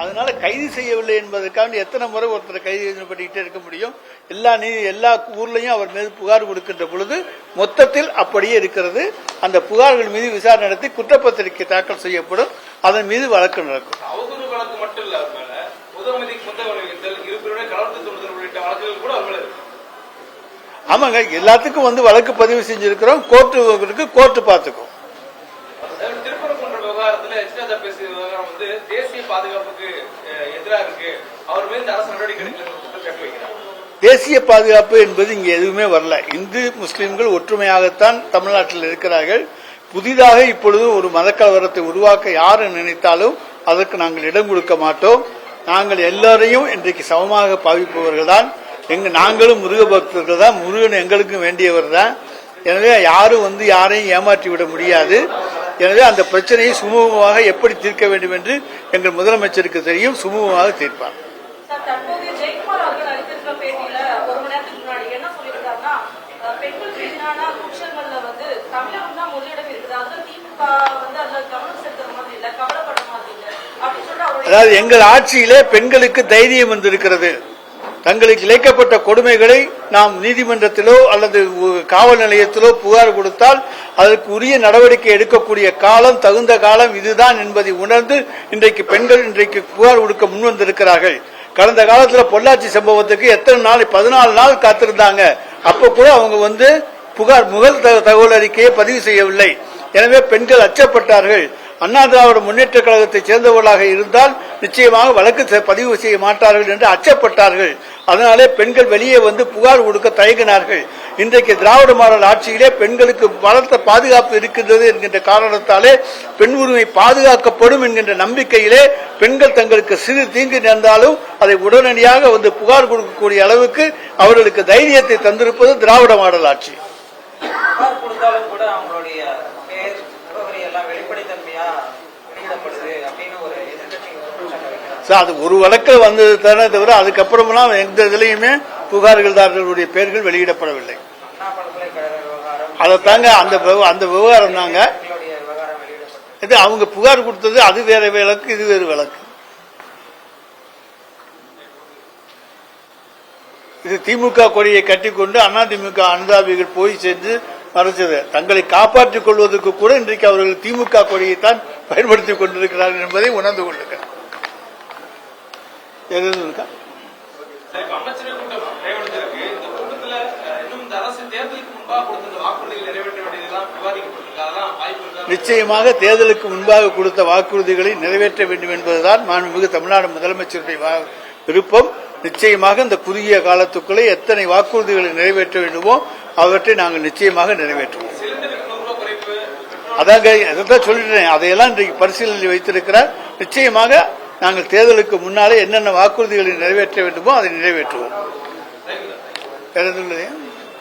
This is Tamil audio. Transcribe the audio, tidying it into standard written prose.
அதனால கைது செய்யவில்லை என்பதற்காக எத்தனை முறை ஒருத்தர் கைது பண்ணிக்கிட்டே இருக்க முடியும்? எல்லா ஊர்லயும் அவர் மீது புகார் கொடுக்கின்ற பொழுது மொத்தத்தில் அப்படியே இருக்கிறது. அந்த புகார்கள் மீது விசாரணை நடத்தி குற்றப்பத்திரிகை தாக்கல் செய்யப்படும். அதன் மீது வழக்கு நடக்கும். அவதூறு வழக்கு மட்டும் இல்ல, ஆமாங்க, எல்லாத்துக்கும் வழக்கு பதிவு செஞ்சிருக்கிறோம். கோர்ட்டு பார்த்துக்கும். திருப்பரங்குன்ற விவகாரத்தில் எச்ராஜா பேசிய விவகாரம் தேசிய பாதுகாப்புக்கு எதிராக இருக்கு, அவர் மீது அரசு நடவடிக்கை எடுக்கல. தேசிய பாதுகாப்பு என்பது இங்க எதுவுமே வரல. இந்து முஸ்லிம்கள் ஒற்றுமையாகத்தான் தமிழ்நாட்டில் இருக்கிறார்கள். புதிதாக இப்பொழுது ஒரு மதக்கலவரத்தை உருவாக்க யாரு நினைத்தாலும் அதற்கு நாங்கள் இடம் கொடுக்க மாட்டோம். நாங்கள் எல்லாரையும் இன்றைக்கு சமமாக பாவிப்பவர்கள் தான். நாங்களும் முருக பக்தர்கள் தான். முருகன் எங்களுக்கும் வேண்டியவர் தான். எனவே யாரும் யாரையும் ஏமாற்றி விட முடியாது. எனவே அந்த பிரச்சனையை சுமூகமாக எப்படி தீர்க்க வேண்டும் என்று எங்கள் முதலமைச்சருக்கு தெரியும். சுமூகமாக தீர்ப்பார். அதாவது எங்கள் ஆட்சியிலே பெண்களுக்கு தைரியம் வந்திருக்கிறது. தங்களுக்கு இழைக்கப்பட்ட கொடுமைகளை நாம் நீதிமன்றத்திலோ அல்லது காவல் நிலையத்திலோ புகார் கொடுத்தால் அதற்கு உரிய நடவடிக்கை எடுக்கக்கூடிய காலம், தகுந்த காலம் இதுதான் என்பதை உணர்ந்து இன்றைக்கு பெண்கள் புகார் கொடுக்க முன்வந்திருக்கிறார்கள். கடந்த காலத்தில் பொள்ளாச்சி சம்பவத்துக்கு எத்தனை நாள், 14 நாள் காத்திருந்தாங்க. அப்ப கூட அவங்க புகார் முதல் தகவல் அறிக்கையை பதிவு செய்யவில்லை. எனவே பெண்கள் அச்சப்பட்டார்கள். அண்ணா திராவிட முன்னேற்ற கழகத்தை சேர்ந்தவர்களாக இருந்தால் நிச்சயமாக வழக்கு பதிவு செய்ய மாட்டார்கள் என்று அச்சப்பட்டார்கள். அதனாலே பெண்கள் வெளியே புகார் கொடுக்க தயங்கினார்கள். இன்றைக்கு திராவிட மாடல் ஆட்சியிலே பெண்களுக்கு பலத்த பாதுகாப்பு இருக்கின்றது என்கின்ற காரணத்தாலே பெண் உரிமை பாதுகாக்கப்படும் என்கின்ற நம்பிக்கையிலே பெண்கள் தங்களுக்கு சிறு தீங்கு நேர்ந்தாலும் அதை உடனடியாக புகார் கொடுக்கக்கூடிய அளவுக்கு அவர்களுக்கு தைரியத்தை தந்திருப்பது திராவிட மாடல் ஆட்சி. அது ஒரு வழக்கில் வந்தது தானே தவிர அதுக்கப்புறமெல்லாம் எந்த இதுலையுமே புகார்கள்தாரர்களுடைய பெயர்கள் வெளியிடப்படவில்லை. அதைத்தாங்க அந்த விவகாரம் தாங்க. இது அவங்க புகார் கொடுத்தது, அது வேற வழக்கு, இது வேறு வழக்கு. இது திமுக கொடியை கட்டிக்கொண்டு அதிமுக அனுதாபிகள் போய் சென்று மறைச்சது. தங்களை காப்பாற்றிக் கொள்வதற்கு கூட இன்றைக்கு அவர்கள் திமுக கொடியைத்தான் பயன்படுத்திக் கொண்டிருக்கிறார்கள் என்பதை உணர்ந்து கொண்டிருக்கிறார். நிச்சயமாக தேர்தலுக்கு முன்பாக கொடுத்த வாக்குறுதிகளை நிறைவேற்ற வேண்டும் என்பதுதான் மாண்புமிகு தமிழ்நாடு முதலமைச்சருடைய விருப்பம். நிச்சயமாக இந்த குறுகிய காலத்துக்குள்ளே எத்தனை வாக்குறுதிகளை நிறைவேற்ற வேண்டுமோ அவற்றை நாங்கள் நிச்சயமாக நிறைவேற்றுவோம். அதான் சொல்லிட்டேன். அதையெல்லாம் இன்றைக்கு பரிசீலனை வைத்திருக்கிறார். நிச்சயமாக நாங்கள் தேர்தலுக்கு முன்னாலே என்னென்ன வாக்குறுதிகளை நிறைவேற்ற வேண்டுமோ அதை நிறைவேற்றுவோம்.